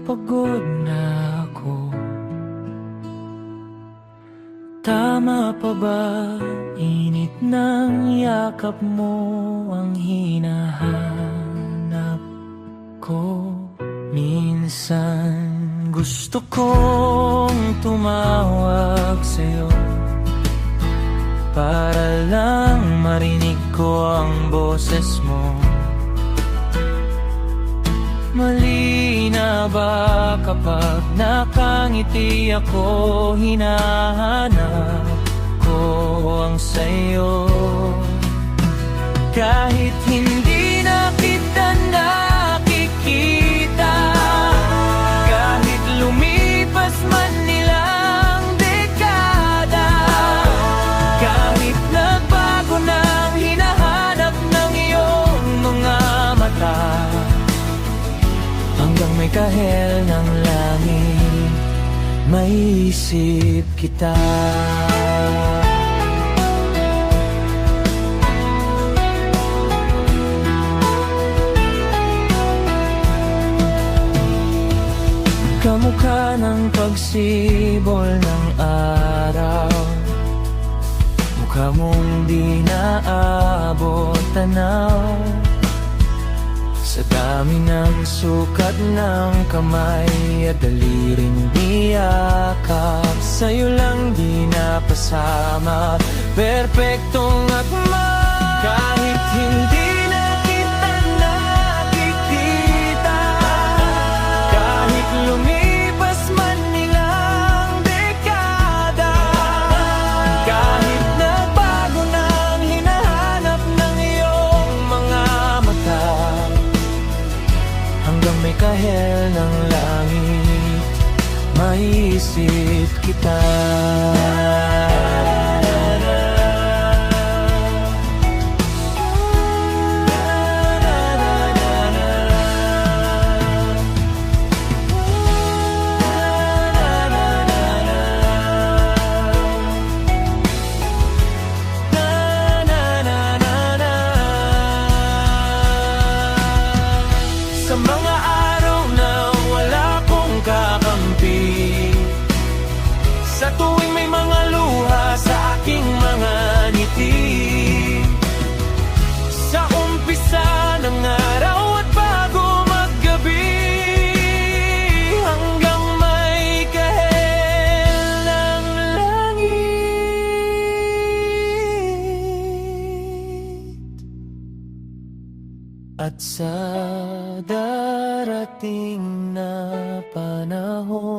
pagod na ako. Tama pa ba? Init ng yakap mo ang hinahanap ko. Minsan gusto kong tumawag sa'yo para lang marinig ko ang boses mo. Mali na ba kapag nakangiti ako? Hinahanap ko ang sayo. Kahit hindi na kita nakikita, kahit lumipas man nilang dekada, kahit nagbago nang hinahanap ng iyong mga mata, hanggang may kahel ng langit, maiisip kita. Kamukha ng pagsibol ng araw, mukha mong di naabot tanaw. Sa dami ng sukat ng kamay at daliring niyakap, sa'yo lang di napasama, perpektong akma. Kahit hindi na kita nakikita, kahit lumipas man nilang dekada, kahit nagbago nang hinahanap ng iyong mga mata, hanggang may kahel ng langit, maiisip kita. Sa mga araw na wala kong kakampi, sa tuwing may mga luha sa aking mga ngiti, sa umpisa ng araw at bago maggabi, hanggang may kahel ng langit, at sa darating na panahon,